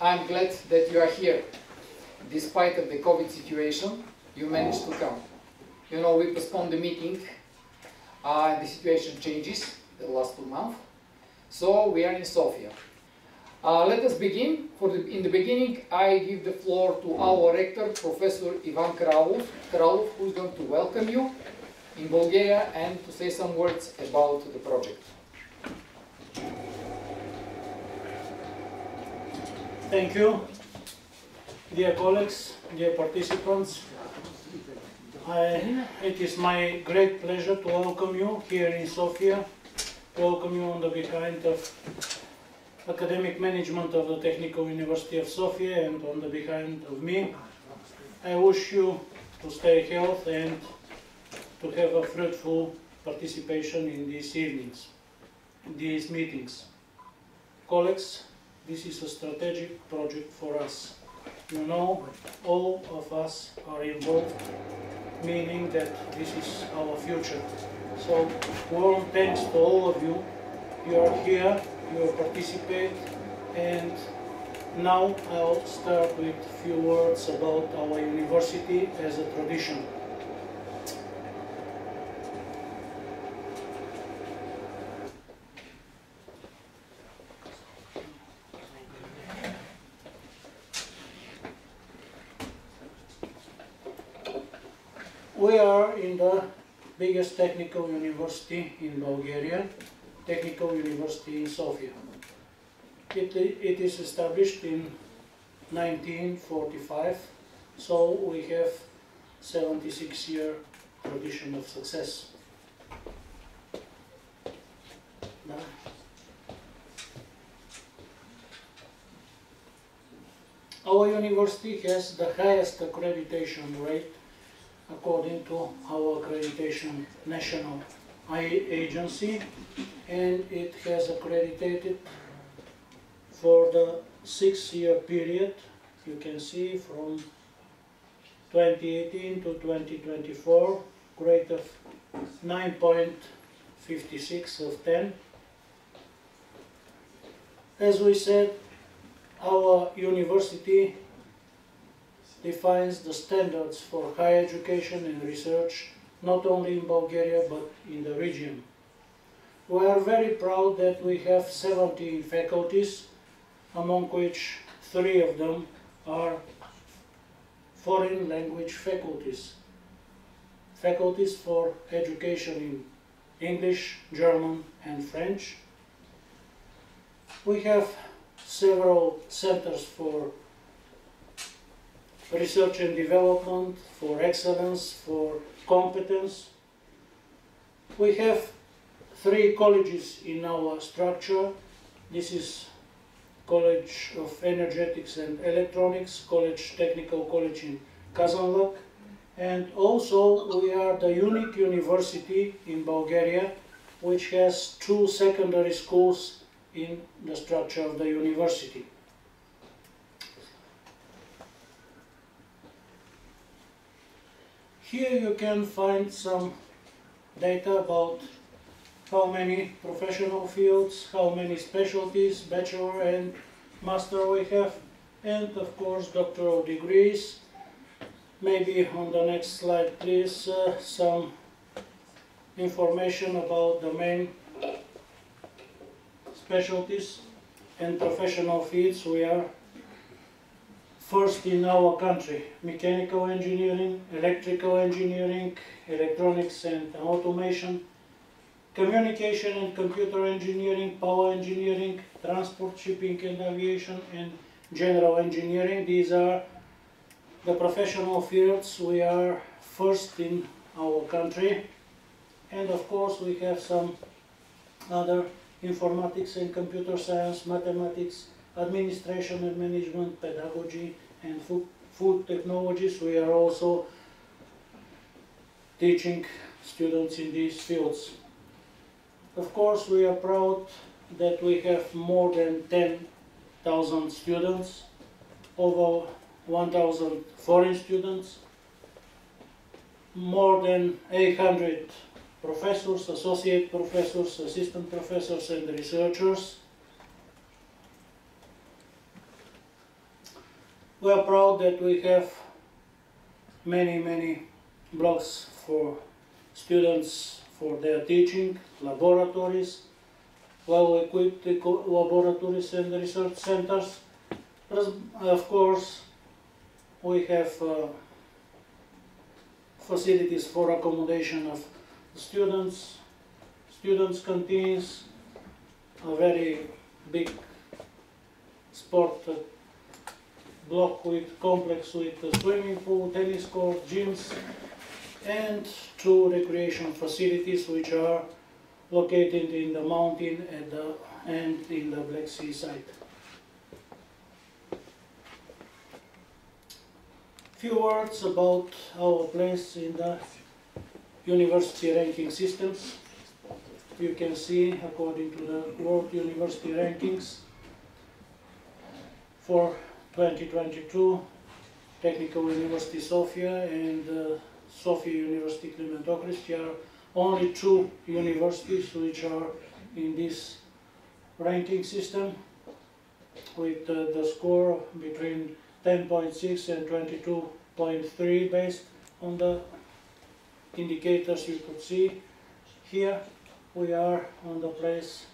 I'm glad that you are here. Despite of the COVID situation, you managed to come. You know, we postponed the meeting, and the situation changes the last 2 months. So we are in Sofia. Let us begin. In the beginning, I give the floor to our rector, Professor Ivan Kralov, who is going to welcome you in Bulgaria and to say some words about the project. Thank you, dear colleagues, dear participants. It is my great pleasure to welcome you here in Sofia, welcome you on the behalf of Academic Management of the Technical University of Sofia and on the behalf of me. I wish you to stay healthy and to have a fruitful participation in these evenings, in these meetings. Colleagues, this is a strategic project for us. You know, all of us are involved, meaning that this is our future. So, warm thanks to all of you. You are here, you participate, and now I'll start with a few words about our university as a tradition. We are in the biggest technical university in Bulgaria, Technical University in Sofia. It is established in 1945, so we have 76-year tradition of success. Our university has the highest accreditation rate according to our accreditation national agency, and it has accredited for the 6-year period. You can see from 2018 to 2024, grade of 9.56 of 10. As we said, our university defines the standards for higher education and research, not only in Bulgaria but in the region. We are very proud that we have 17 faculties, among which 3 of them are foreign language faculties. Faculties for education in English, German and French. We have several centers for research and development, for excellence, for competence. We have 3 colleges in our structure. This is College of Energetics and Electronics, Technical College in Kazanlak, and also we are the unique university in Bulgaria which has 2 secondary schools in the structure of the university. Here you can find some data about how many professional fields, how many specialties, bachelor and master we have, and of course doctoral degrees. Maybe on the next slide please, some information about the main specialties and professional fields. We are first in our country: mechanical engineering, electrical engineering, electronics and automation, communication and computer engineering, power engineering, transport, shipping and aviation, and general engineering. These are the professional fields. We are first in our country, and of course we have some other informatics and computer science, mathematics, administration and management, pedagogy and food technologies. We are also teaching students in these fields. Of course, we are proud that we have more than 10,000 students, over 1,000 foreign students, more than 800 professors, associate professors, assistant professors and researchers. We are proud that we have many blocks for students for their teaching, laboratories, well-equipped laboratories and research centers. Of course, we have facilities for accommodation of students, canteens, a very big sport block with complex with a swimming pool, tennis court, gyms, and 2 recreation facilities which are located in the mountain and in the Black Sea side. Few words about our place in the university ranking systems. You can see, according to the World University Rankings, for 2022, Technical University Sofia and Sofia University Clement Ohrid are only 2 universities which are in this ranking system, with the score between 10.6 and 22.3 based on the indicators you could see here. We are on the place,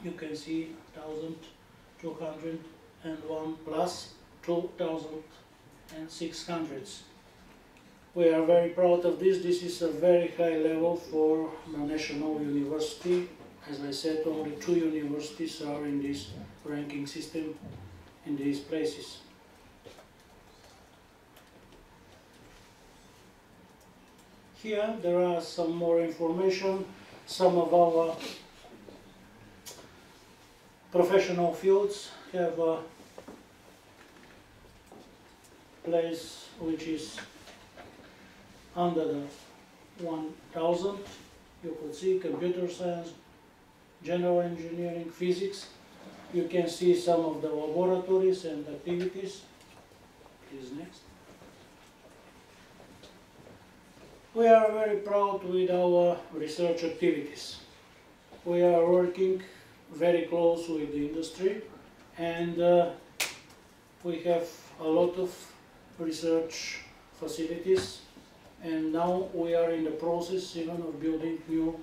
you can see 1,201 plus 2,600. We are very proud of this. This is a very high level for the national university. As I said, only 2 universities are in this ranking system in these places. Here there are some more information. Some of our professional fields have a place which is under the 1,000. You could see computer science, general engineering, physics. You can see some of the laboratories and activities. Please, next. We are very proud with our research activities. We are working very close with the industry, and we have a lot of research facilities, and now we are in the process even of building new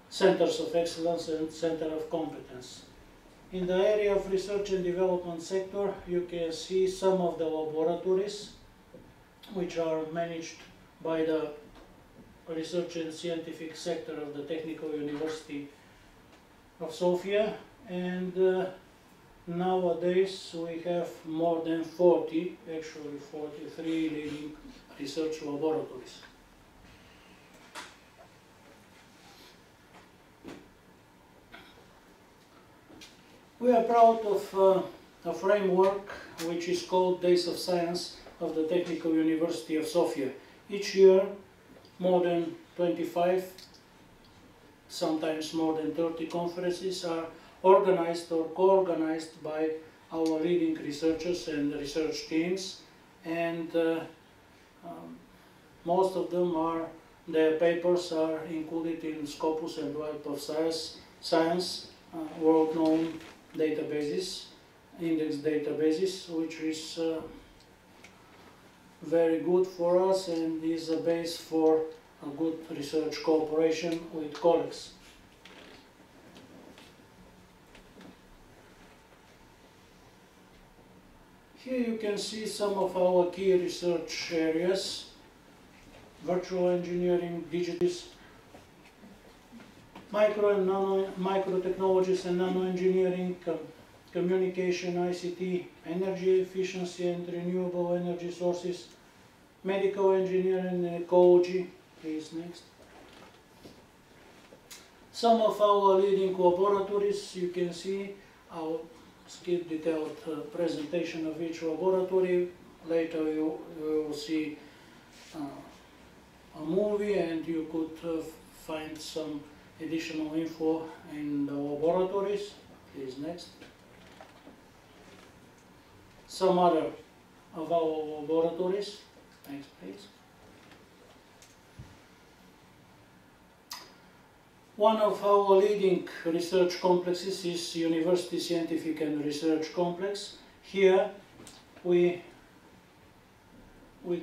centers of excellence and center of competence. In the area of research and development sector, you can see some of the laboratories which are managed by the research and scientific sector of the Technical University of Sofia, and nowadays we have more than 40, actually 43 leading research laboratories. We are proud of a framework which is called Days of Science of the Technical University of Sofia. Each year, more than 25, sometimes more than 30 conferences are organized or co-organized by our leading researchers and research teams, and most of them their papers are included in Scopus and Web of Science, world-known databases, index databases, which is very good for us and is a base for a good research cooperation with colleagues. Here you can see some of our key research areas: virtual engineering, digital, micro technologies and nano engineering, communication, ICT, energy efficiency and renewable energy sources, medical engineering and ecology. Please, next. Some of our leading laboratories, you can see. I'll skip detailed presentation of each laboratory. Later you will see a movie, and you could find some additional info in the laboratories. Please, next. Some other of our laboratories. Next, please. One of our leading research complexes is University Scientific and Research Complex. here we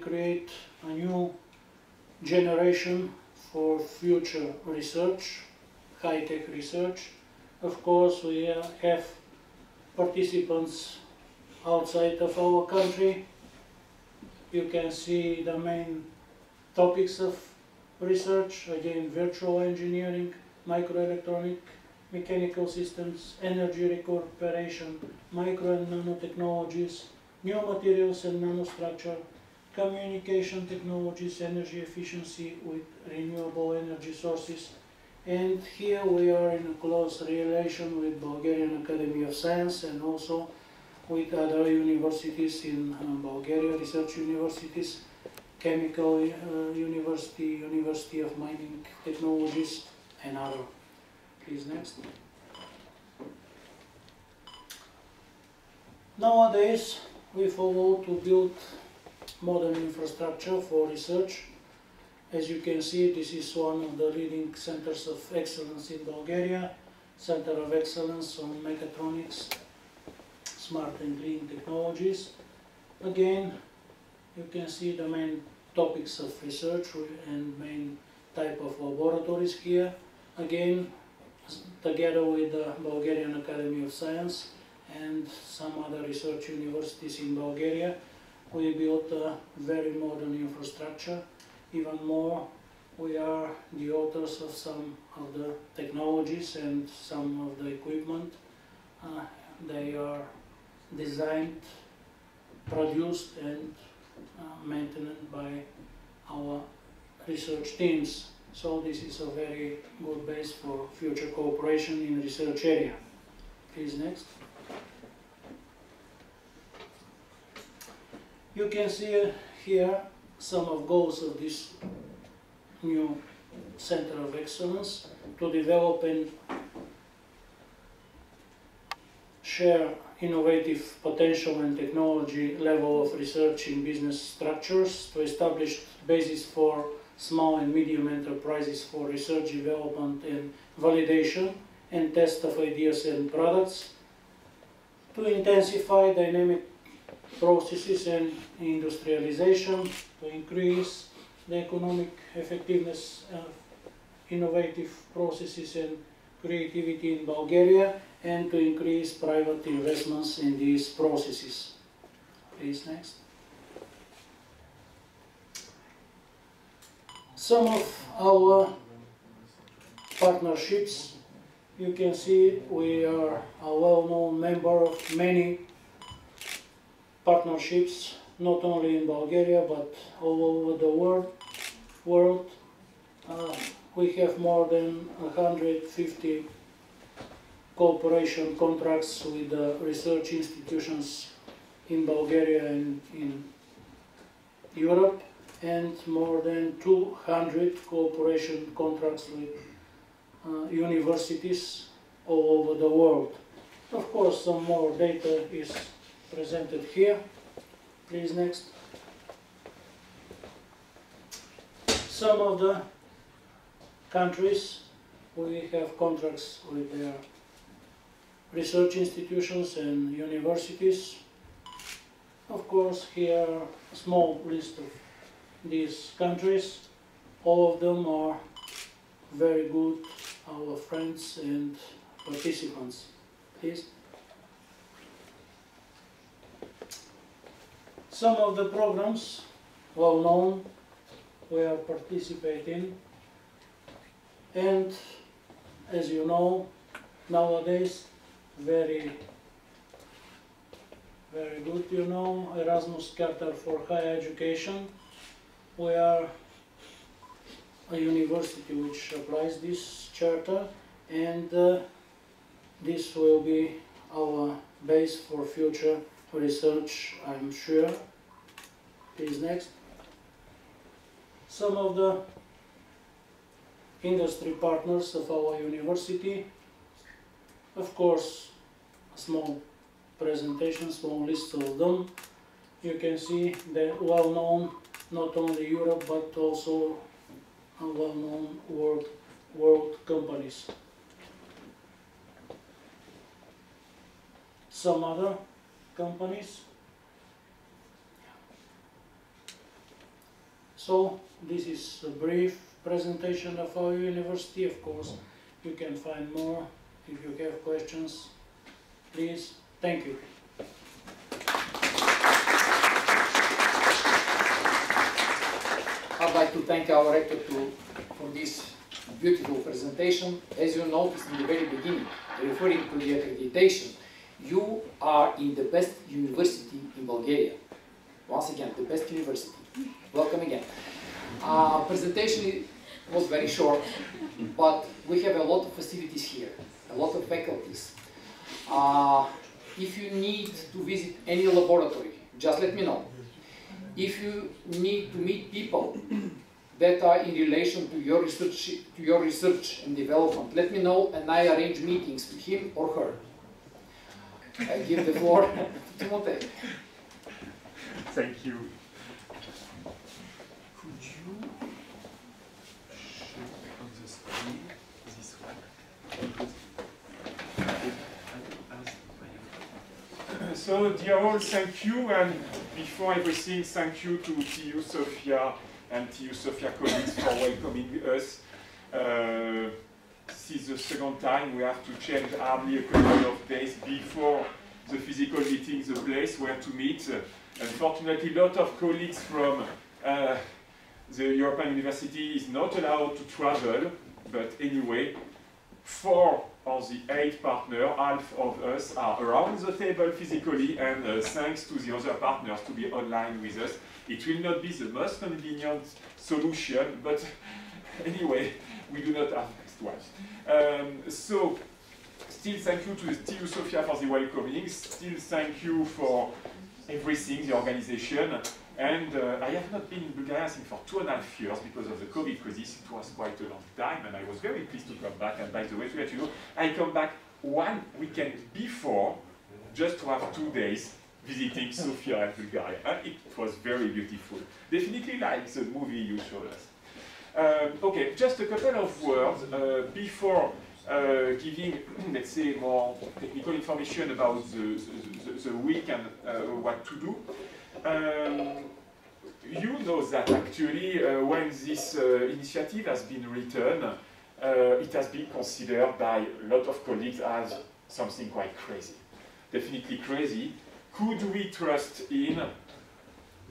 create a new generation for future research, high-tech research. Of course, we have participants outside of our country. You can see the main topics of research, again, virtual engineering, microelectronic, mechanical systems, energy recuperation, micro and nanotechnologies, new materials and nanostructure, communication technologies, energy efficiency with renewable energy sources. And here we are in a close relation with Bulgarian Academy of Science and also with other universities in Bulgaria, research universities, Chemical University, University of Mining Technologies, and other. Please, next. Nowadays, we follow to build modern infrastructure for research. As you can see, this is one of the leading centers of excellence in Bulgaria, Center of Excellence on Mechatronics, Smart and Clean Technologies. Again, you can see the main topics of research and main type of laboratories here. Again, together with the Bulgarian Academy of Science and some other research universities in Bulgaria, we built a very modern infrastructure. Even more, we are the authors of some of the technologies and some of the equipment. They are designed, produced and maintained by our research teams. So this is a very good base for future cooperation in research area. Please, next. You can see here some of goals of this new Center of Excellence to develop and share innovative potential and technology level of research in business structures, to establish basis for small and medium enterprises for research, development and validation and test of ideas and products, to intensify dynamic processes and industrialization, to increase the economic effectiveness of innovative processes and creativity in Bulgaria, and to increase private investments in these processes. Please, next. Some of our partnerships, you can see we are a well-known member of many partnerships, not only in Bulgaria but all over the world. We have more than 150 cooperation contracts with research institutions in Bulgaria and in Europe, and more than 200 cooperation contracts with universities all over the world. Of course, some more data is presented here. Please, next. Some of the countries we have contracts with their research institutions and universities. Of course, here a small list of these countries. All of them are very good, our friends and participants. Please. Some of the programs, well known, we are participating, and as you know, nowadays, very good, you know, Erasmus Charter for Higher Education. We are a university which applies this charter, and this will be our base for future research, I'm sure. Please, next. Some of the industry partners of our university, of course, a small presentation, small list of them. You can see the well-known, not only Europe, but also well-known world companies. Some other companies. So this is a brief presentation of our university. Of course, you can find more if you have questions. Please, thank you. I'd like to thank our rector for this beautiful presentation. As you noticed in the very beginning, referring to the accreditation, you are in the best university in Bulgaria. Once again, the best university. Welcome again. Presentation was very short, but we have a lot of facilities here, a lot of faculties. If you need to visit any laboratory, just let me know. If you need to meet people that are in relation to your research and development, let me know and I arrange meetings with him or her. I give the floor to Timotei. Thank you. Could you show on the screen this one? So, dear all, thank you, and before everything, thank you to TU Sophia and TU Sophia colleagues for welcoming us. This is the second time we have to change hardly a couple of days before the physical meeting, the place where to meet. Unfortunately, a lot of colleagues from the European University is not allowed to travel, but anyway, 4 of the 8 partners, half of us are around the table physically, and thanks to the other partners to be online with us. It will not be the most convenient solution, but anyway, we do not have next one. So, still thank you to the TU Sophia for the welcoming, still thank you for everything, the organization, and I have not been in Bulgaria I think for 2.5 years because of the COVID crisis. It was quite a long time, and I was very pleased to come back. And by the way, to let you know, I come back 1 weekend before, just to have 2 days visiting Sofia and Bulgaria, and it was very beautiful. Definitely like the movie you showed us. Okay, just a couple of words before giving, let's say, more technical information about the week and what to do. You know that actually when this initiative has been written, it has been considered by a lot of colleagues as something quite crazy. Definitely crazy. Could we trust in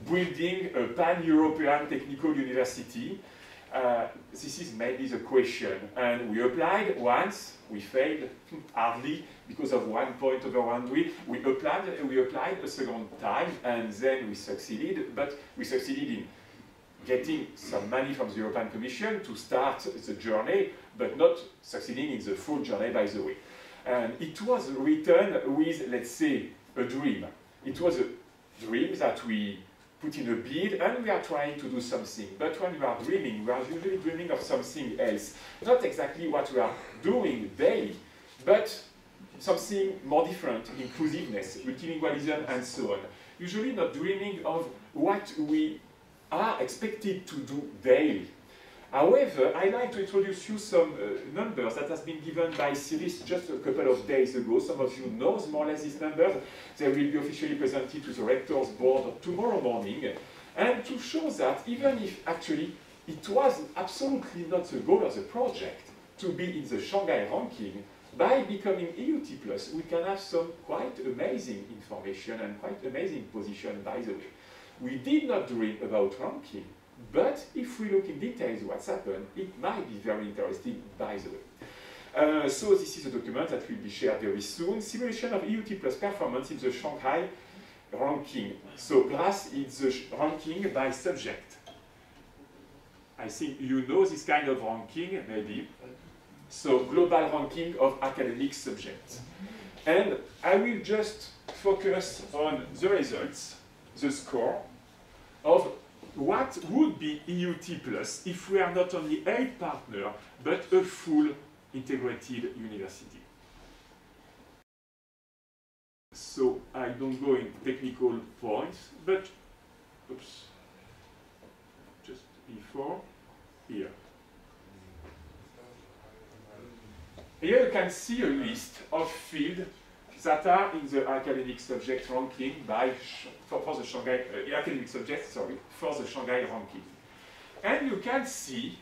building a pan-European technical university? This is maybe the question, and we applied once, we failed hardly because of 1 point over 1 week. We applied a second time, and then we succeeded, but we succeeded in getting some money from the European Commission to start the journey, but not succeeding in the full journey, by the way. And it was written with, let's say, a dream. It was a dream that we put in a bid, and we are trying to do something. But when we are dreaming, we are usually dreaming of something else. Not exactly what we are doing daily, but something more different, inclusiveness, multilingualism, and so on. Usually not dreaming of what we are expected to do daily. However, I'd like to introduce you some numbers that has been given by Cyrus just a couple of days ago. Some of you know more or less these numbers. They will be officially presented to the Rector's Board tomorrow morning. And to show that even if actually it was absolutely not the goal of the project to be in the Shanghai ranking, by becoming EUT+, we can have some quite amazing information and quite amazing position, by the way. We did not dream about ranking, but if we look in details what's happened, it might be very interesting, by the way. So this is a document that will be shared very soon. Simulation of EUT+ performance in the Shanghai ranking. So GRASS is the ranking by subject. I think you know this kind of ranking, maybe. So global ranking of academic subjects. And I will just focus on the results, the score, of what would be EUT+ if we are not only 8 partners, but a full integrated university. So I don't go in technical points, but oops, just before here. Here you can see a list of fields that are in the academic subject ranking by for the Shanghai academic subject, sorry, for the Shanghai ranking. And you can see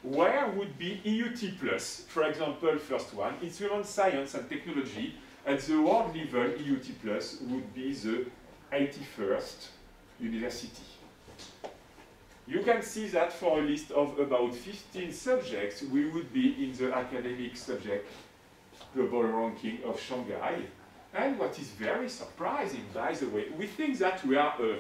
where would be EUT plus, for example, first one, instrument science and technology. At the world level, EUT plus would be the 81st university. You can see that for a list of about 15 subjects, we would be in the academic subject global ranking of Shanghai. And what is very surprising, by the way, we think that we are a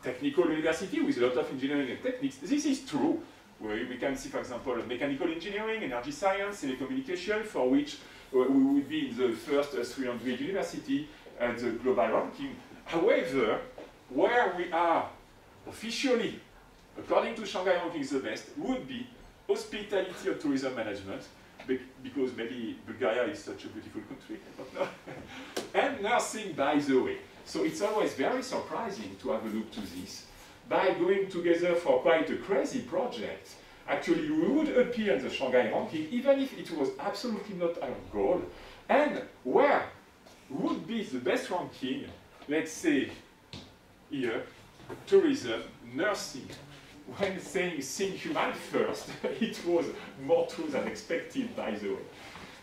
technical university with a lot of engineering and techniques. This is true. We can see, for example, mechanical engineering, energy science, telecommunication, for which we would be in the first 300 university at the global ranking. However, where we are officially, according to Shanghai ranking the best, would be hospitality or tourism management, because maybe Bulgaria is such a beautiful country, I don't know. And nursing, by the way. So it's always very surprising to have a look to this. By going together for quite a crazy project, actually we would appear in the Shanghai ranking, even if it was absolutely not our goal. And where would be the best ranking, let's say here, tourism, nursing. When saying think human first, it was more true than expected, by the way.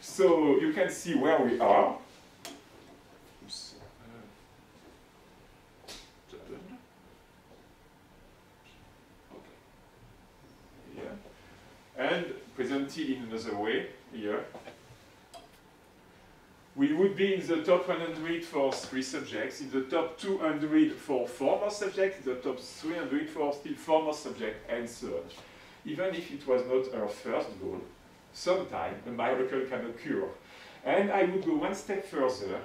So you can see where we are. And presented in another way here. We would be in the top 100 for 3 subjects, in the top 200 for 4 more subjects, in the top 300 for still 4 more subjects, and so on. Even if it was not our first goal, sometime a miracle can occur. And I would go one step further.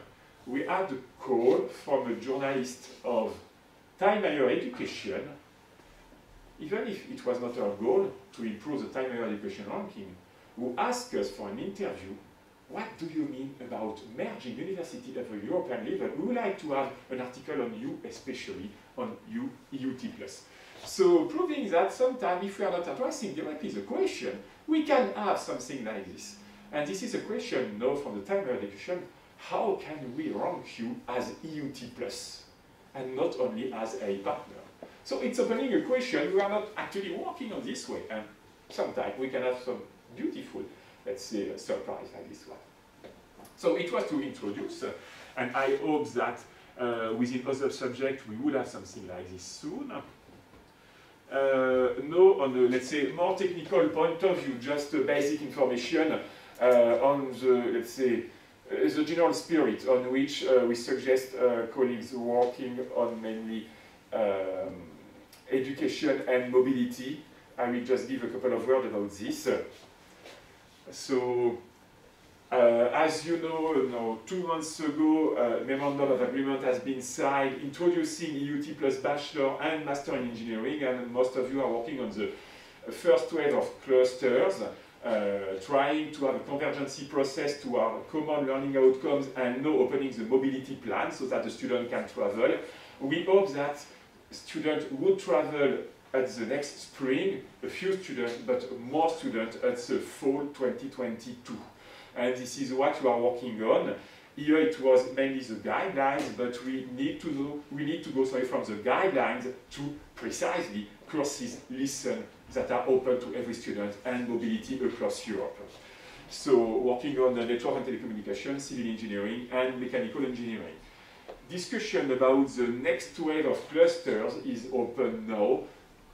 We had a call from a journalist of Time Higher Education, even if it was not our goal to improve the Time Higher Education ranking, who asked us for an interview. What do you mean about merging university at a European level? We would like to have an article on you, especially on you, EUT+. So proving that sometimes if we are not addressing directly the question, we can have something like this. And this is a question now from the Time Higher Education, how can we rank you as EUT+, and not only as a partner? So it's opening a question, we are not actually working on this way, and sometimes we can have some beautiful, let's say, a surprise like this one. So it was to introduce, and I hope that within other subjects we will have something like this soon. Now, on the, let's say, more technical point of view, just basic information on the, let's say, the general spirit on which we suggest colleagues working on mainly education and mobility. I will just give a couple of words about this. So, as you know, 2 months ago, a memorandum of agreement has been signed introducing EUT plus bachelor and master in engineering, and most of you are working on the first wave of clusters, trying to have a convergency process to our common learning outcomes and now opening the mobility plan so that the student can travel. We hope that students would travel at the next spring, a few students, but more students at the fall 2022. And this is what we are working on. Here it was mainly the guidelines, but we need to go from the guidelines to precisely courses that are open to every student and mobility across Europe. So working on the network and telecommunication, civil engineering, and mechanical engineering. Discussion about the next wave of clusters is open now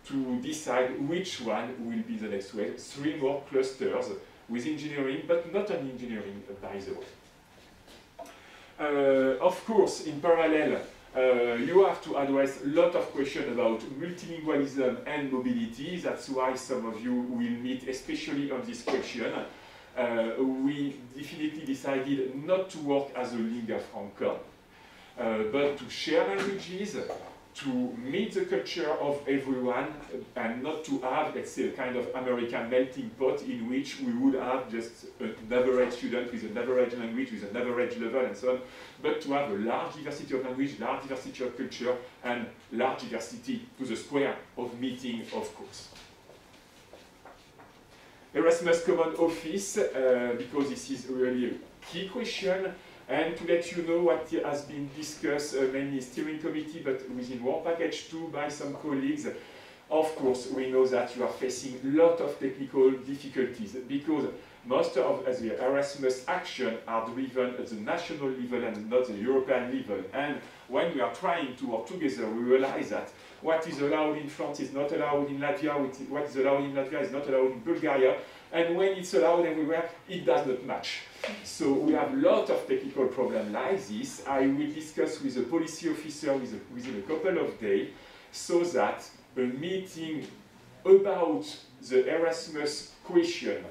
to decide which one will be the next wave. 3 more clusters with engineering, but not only engineering, by the way. Of course, in parallel, you have to address a lot of questions about multilingualism and mobility. That's why some of you will meet, especially on this question. We definitely decided not to work as a lingua franca, but to share languages, to meet the culture of everyone, and not to have, let's say, a kind of American melting pot in which we would have just an average student with an average language, with an average level, and so on, but to have a large diversity of language, large diversity of culture, and large diversity to the square of meeting, of course. Erasmus Common Office, because this is really a key question. And to let you know what has been discussed, mainly steering committee, but within Work Package 2 by some colleagues, of course, we know that you are facing a lot of technical difficulties because most of the Erasmus action are driven at the national level and not the European level. And when we are trying to work together, we realize that what is allowed in France is not allowed in Latvia, what is allowed in Latvia is not allowed in Bulgaria, and when it's allowed everywhere, it does not match. So we have a lot of technical problems like this. I will discuss with the policy officer within a couple of days, so that a meeting about the Erasmus question,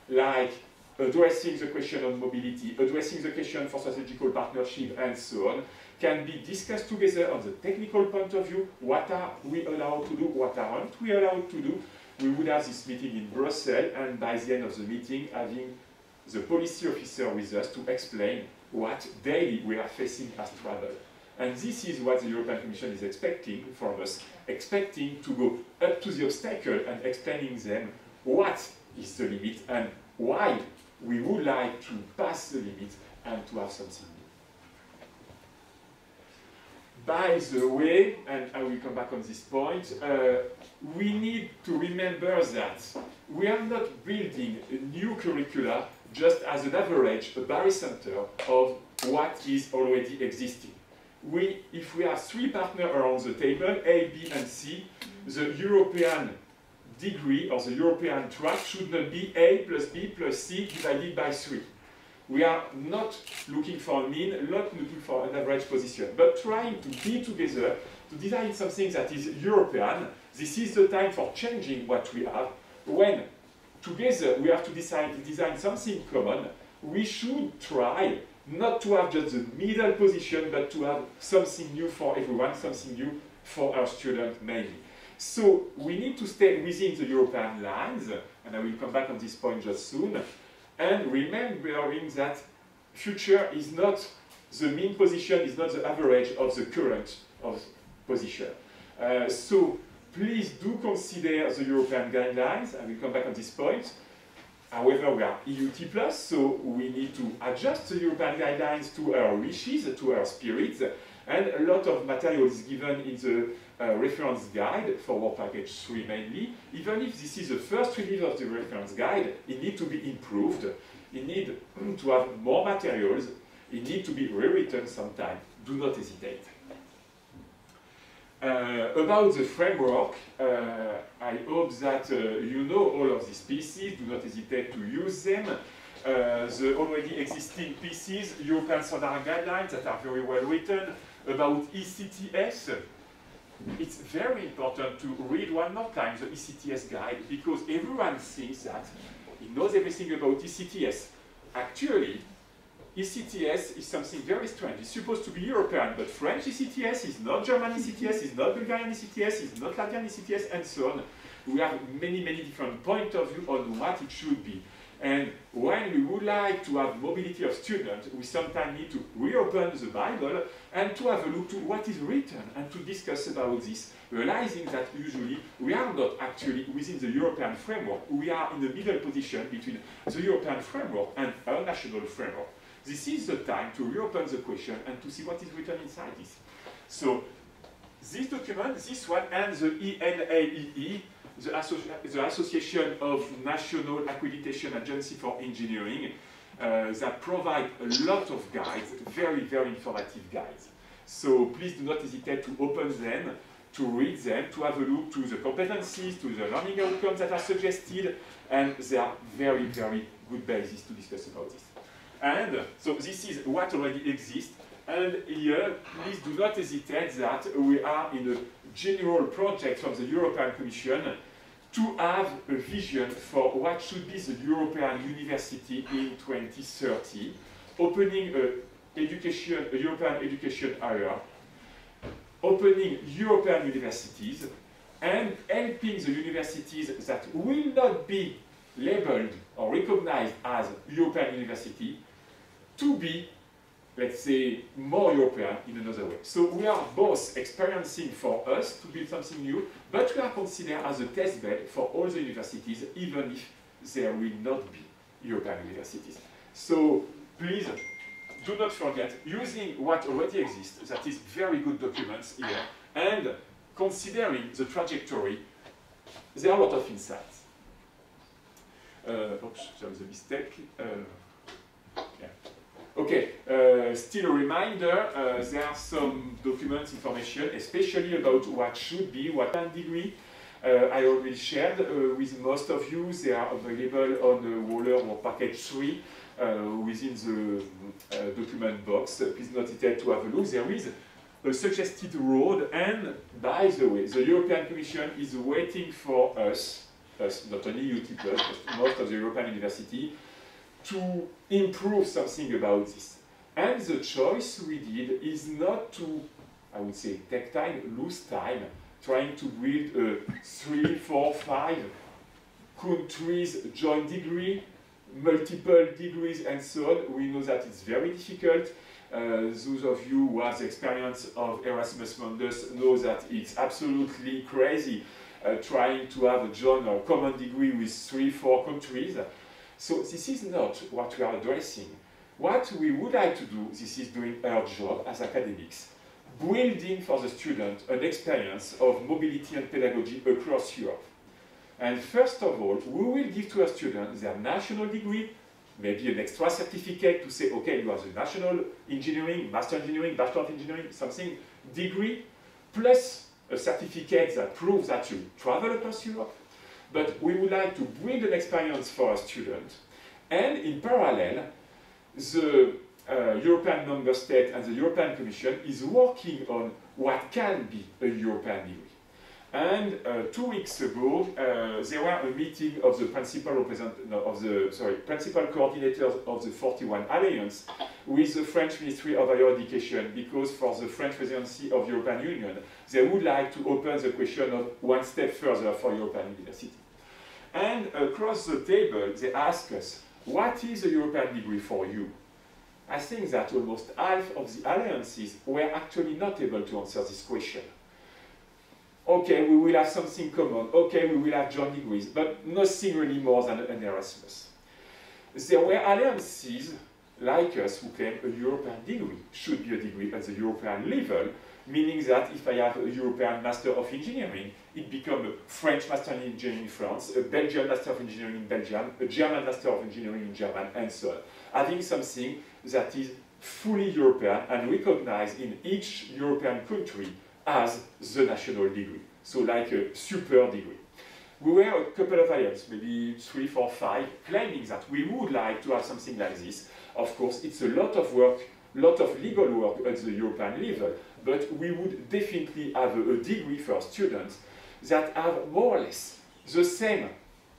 like addressing the question on mobility, addressing the question for strategical partnership, and so on, can be discussed together on the technical point of view. What are we allowed to do? What aren't we allowed to do? We would have this meeting in Brussels, and by the end of the meeting, having the policy officer with us to explain what daily we are facing as travel. And this is what the European Commission is expecting from us, expecting to go up to the obstacle and explaining them what is the limit and why we would like to pass the limit and to have something new. By the way, and I will come back on this point, we need to remember that we are not building a new curricula just as an average, a barycenter of what is already existing. If we have three partners around the table, A, B, and C, the European degree or the European track should not be A plus B plus C divided by 3. We are not looking for a mean, not looking for an average position, but trying to be together to design something that is European. This is the time for changing what we have. When together we have to design something common, we should try not to have just the middle position, but to have something new for everyone, something new for our students mainly. So we need to stay within the European lines, and I will come back on this point just soon, and remembering that future is not the mean position, is not the average of the current position. So please do consider the European guidelines. I will come back on this point. However, we are EUT+, so we need to adjust the European guidelines to our wishes, to our spirits, and a lot of material is given in the reference guide for Work Package 3 mainly. Even if this is the first release of the reference guide, it needs to be improved, it needs to have more materials, it needs to be rewritten sometime. Do not hesitate. About the framework, I hope that you know all of these pieces, do not hesitate to use them. The already existing pieces, European Standard Guidelines that are very well written, about ECTS. It's very important to read one more time the ECTS guide, because everyone thinks that he knows everything about ECTS. Actually, ECTS is something very strange. It's supposed to be European, but French ECTS is not German ECTS, is not Bulgarian ECTS, is not Latvian ECTS, and so on. We have many, many different points of view on what it should be. And when we would like to have mobility of students, we sometimes need to reopen the Bible and to have a look to what is written and to discuss about this, realizing that usually we are not actually within the European framework. We are in the middle position between the European framework and our national framework. This is the time to reopen the question and to see what is written inside this. So this document, this one, and the ENAEE, the Association of National Accreditation Agency for Engineering, that provide a lot of guides, very, very informative guides. So please do not hesitate to open them, to read them, to have a look to the competencies, to the learning outcomes that are suggested, and they are very, very good basis to discuss about this. And so this is what already exists. And here, please do not hesitate that we are in a general project from the European Commission to have a vision for what should be the European University in 2030, opening a European education area, opening European universities, and helping the universities that will not be labeled or recognized as European university to be, let's say, more European in another way. So we are both experiencing for us to build something new, but we are considered as a test bed for all the universities, even if there will not be European universities. So please do not forget using what already exists, that is very good documents here, and considering the trajectory, there are a lot of insights. Oops, there was a mistake. Yeah. Okay, still a reminder, there are some document information, especially about what should be, what degree. I already shared with most of you. They are available on the Waller or package 3 within the document box. Please not hesitate to have a look. There is a suggested road, and by the way, the European Commission is waiting for us, not only UT+, but most of the European University, to improve something about this. And the choice we did is not to, I would say, take time, lose time, trying to build a 3, 4, 5 countries joint degree, multiple degrees and so on. We know that it's very difficult. Those of you who have the experience of Erasmus Mundus know that it's absolutely crazy trying to have a joint or common degree with 3, 4 countries. So this is not what we are addressing. What we would like to do, this is doing our job as academics, building for the student an experience of mobility and pedagogy across Europe. And first of all, we will give to our students their national degree, maybe an extra certificate to say, okay, you have the national engineering, master engineering, bachelor of engineering, something, degree, plus a certificate that proves that you travel across Europe. But we would like to build an experience for our students, and in parallel, the European member state and the European Commission is working on what can be a European degree. And 2 weeks ago, there were a meeting of the principal principal coordinators of the 41 Alliance with the French Ministry of Higher Education, because for the French presidency of the European Union, they would like to open the question of one step further for European University. And across the table, they ask us, what is a European degree for you? I think that almost half of the alliances were actually not able to answer this question. Okay, we will have something common. Okay, we will have joint degrees, but nothing really more than an Erasmus. There were alliances like us who claim a European degree should be a degree at the European level, meaning that if I have a European Master of Engineering, it becomes a French Master of Engineering in France, a Belgian Master of Engineering in Belgium, a German Master of Engineering in German, and so on. Having something that is fully European and recognized in each European country as the national degree, so like a super degree. We were a couple of alliances, maybe 3, 4, 5, claiming that we would like to have something like this. Of course, it's a lot of work, lot of legal work at the European level, but we would definitely have a degree for students that have more or less the same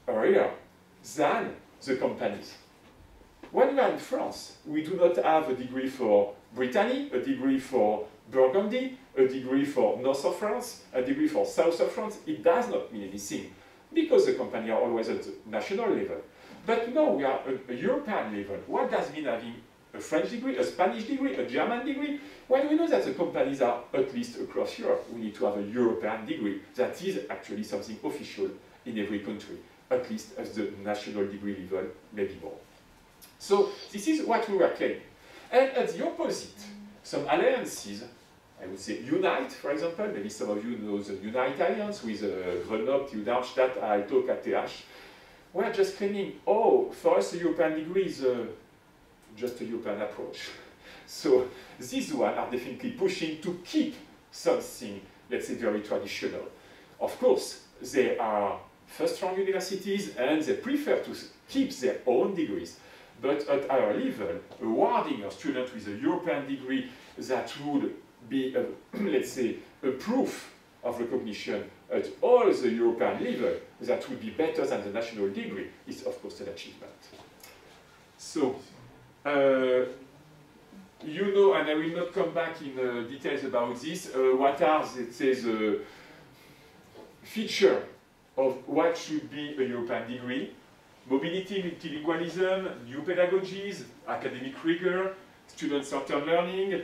area than the companies. When we are in France, we do not have a degree for Brittany, a degree for Burgundy, a degree for north of France, a degree for south of France. It does not mean anything, because the companies are always at the national level. But no, we are at a European level. What does it mean having a French degree, a Spanish degree, a German degree? When we know that the companies are at least across Europe, we need to have a European degree. That is actually something official in every country, at least at the national degree level, maybe more. So this is what we were claiming. And at the opposite, some alliances, I would say Unite, for example, maybe some of you know the Unite Alliance with Grenoble, Darmstadt, Aalto, KTH, we're just claiming, oh, for us a European degree is just a European approach. So these ones are definitely pushing to keep something, let's say, very traditional. Of course, they are first-rang universities and they prefer to keep their own degrees. But at our level, awarding a student with a European degree that would be, let's say, a proof of recognition at all the European level, that would be better than the national degree, is of course an achievement. So, you know, and I will not come back in details about this, what are, let's say, the feature of what should be a European degree. Mobility, multilingualism, new pedagogies, academic rigor, student-centered learning,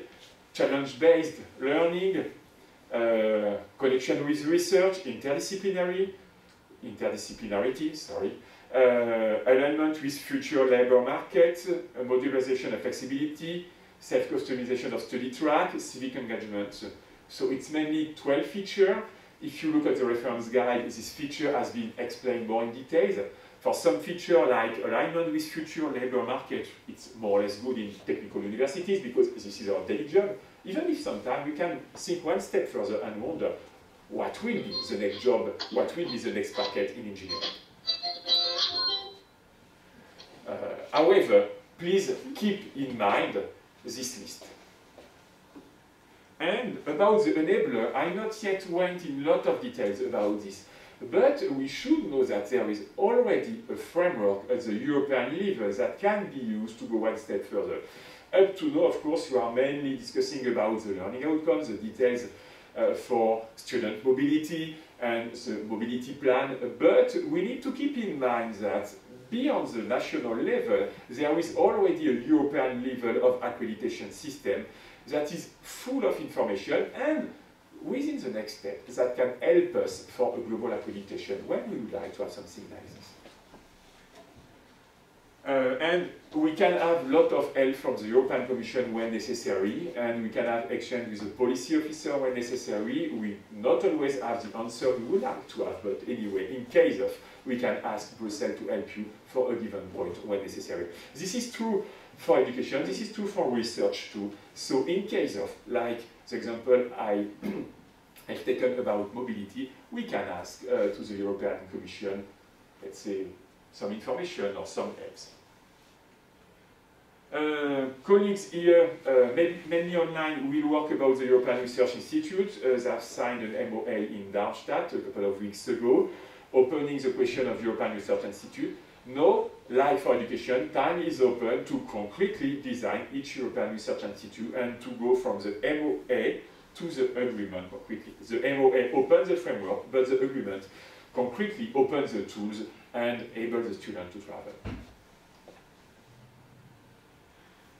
challenge-based learning, connection with research, interdisciplinarity, alignment with future labor market, modularization and flexibility, self-customization of study track, civic engagement. So it's mainly 12 features. If you look at the reference guide, this feature has been explained more in detail. For some feature like alignment with future labor market, it's more or less good in technical universities because this is our daily job. Even if sometimes we can think one step further and wonder what will be the next job, what will be the next packet in engineering. However, please keep in mind this list. And about the enabler, I not yet went in a lot of details about this, but we should know that there is already a framework at the European level that can be used to go one step further. Up to now, of course, you are mainly discussing about the learning outcomes, the details for student mobility and the mobility plan, but we need to keep in mind that beyond the national level, there is already a European level of accreditation system that is full of information and within the next step that can help us for a global accreditation when we would like to have something like this. And we can have a lot of help from the European Commission when necessary, and we can have exchange with the policy officer when necessary. We not always have the answer we would like to have, but anyway, in case of, we can ask Brussels to help you for a given point when necessary. This is true for education, this is true for research too. So in case of, like the example I've taken about mobility, we can ask to the European Commission, let's say, some information or some helps. Colleagues here, mainly online, will work about the European Research Institute. They have signed an MOA in Darmstadt a couple of weeks ago, opening the question of European Research Institute. Now, like for education, time is open to concretely design each European Research Institute and to go from the MOA to the agreement concretely. The MOA opens the framework, but the agreement concretely opens the tools and enables the student to travel.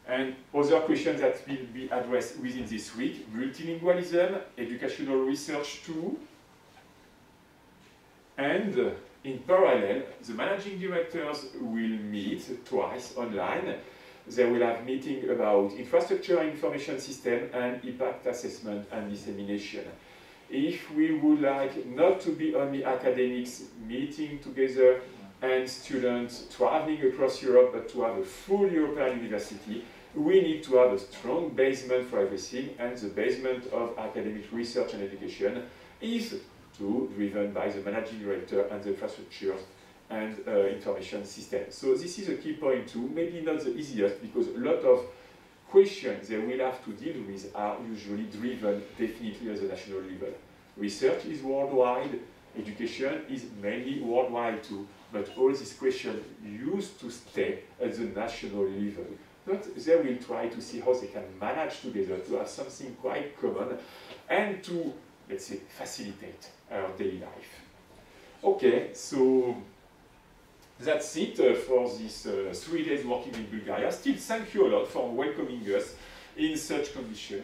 And other questions that will be addressed within this week: multilingualism, educational research too, and in parallel, the managing directors will meet twice online. They will have meeting about infrastructure and information system and impact assessment and dissemination. If we would like not to be only academics meeting together and students traveling across Europe, but to have a full European university, we need to have a strong basement for everything, and the basement of academic research and education is driven by the managing director and the infrastructure and information system. So this is a key point too, maybe not the easiest, because a lot of questions they will have to deal with are usually driven definitely at the national level. Research is worldwide, education is mainly worldwide too, but all these questions used to stay at the national level. But they will try to see how they can manage together to have something quite common and to, let's say, facilitate our daily life. Okay, so that's it for this 3 days working in Bulgaria. Still, thank you a lot for welcoming us in such conditions.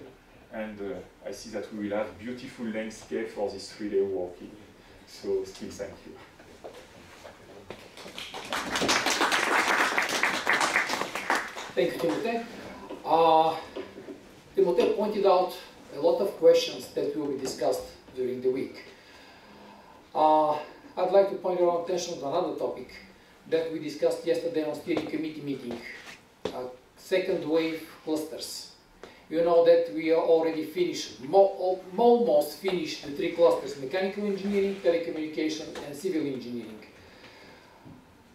And I see that we will have beautiful landscape for this 3-day working. So still, thank you. Thank you, Timothée. Timothée pointed out a lot of questions that will be discussed during the week. I'd like to point your attention to another topic that we discussed yesterday on steering committee meeting, second wave clusters. You know that we are already finished, almost finished the 3 clusters: mechanical engineering, telecommunication, and civil engineering.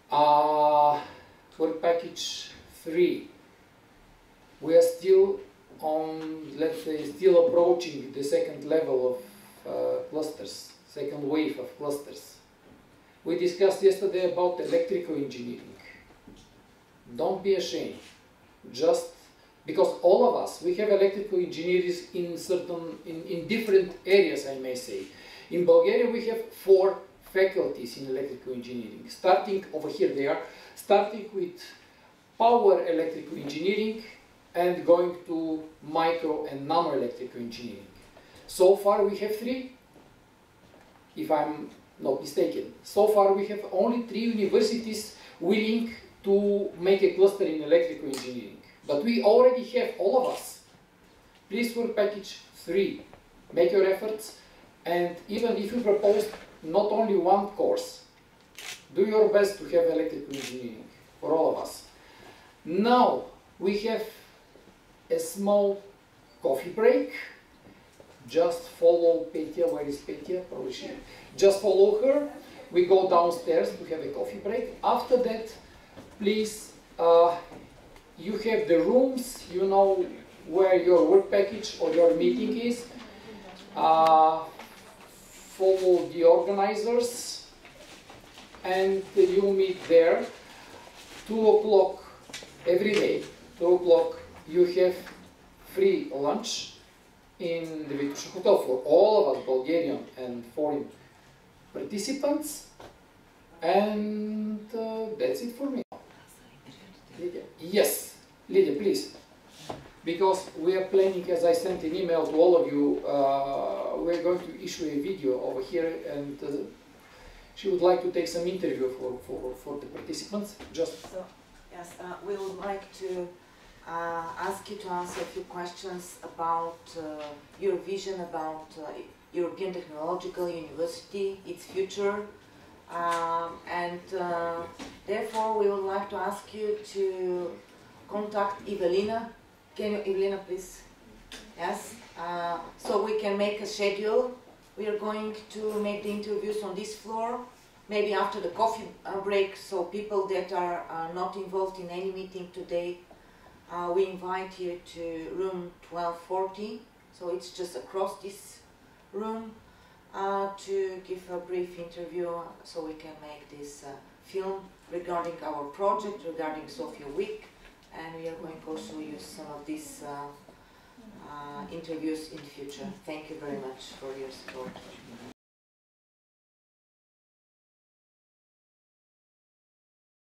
For package 3, we are still on, let's say, still approaching the second level of clusters, second wave of clusters. We discussed yesterday about electrical engineering. Don't be ashamed, just because all of us, we have electrical engineers in different areas, I may say. In Bulgaria, we have 4 faculties in electrical engineering. Starting over here, they are starting with power electrical engineering and going to micro and nano electrical engineering. So far, we have 3, if I'm not mistaken. So far, we have only 3 universities willing to make a cluster in electrical engineering. But we already have all of us. Please for package 3, make your efforts, and even if you propose not only one course, do your best to have electrical engineering for all of us. Now we have a small coffee break. Just follow Petya. Where is Petya? Probably she. Just follow her. We go downstairs to have a coffee break. After that, please, you have the rooms, you know where your work package or your meeting is. Follow the organizers and you meet there. 2 o'clock every day. 2 o'clock you have free lunch in the Victor Hotel for all of us, Bulgarian and foreign participants. And that's it for me. Lydia. Yes, Lydia, please. Because we are planning, as I sent an email to all of you, we're going to issue a video over here, and she would like to take some interview for the participants. Just so, yes, we would like to ask you to answer a few questions about your vision about European Technological University, its future, and therefore we would like to ask you to contact Evelina. Can you, Evelina, please? Yes. So we can make a schedule. We are going to make the interviews on this floor, maybe after the coffee break, so people that are not involved in any meeting today, we invite you to room 1240, so it's just across this room, to give a brief interview so we can make this film regarding our project, regarding Sofia Week, and we are going to also use some of these interviews in the future. Thank you very much for your support.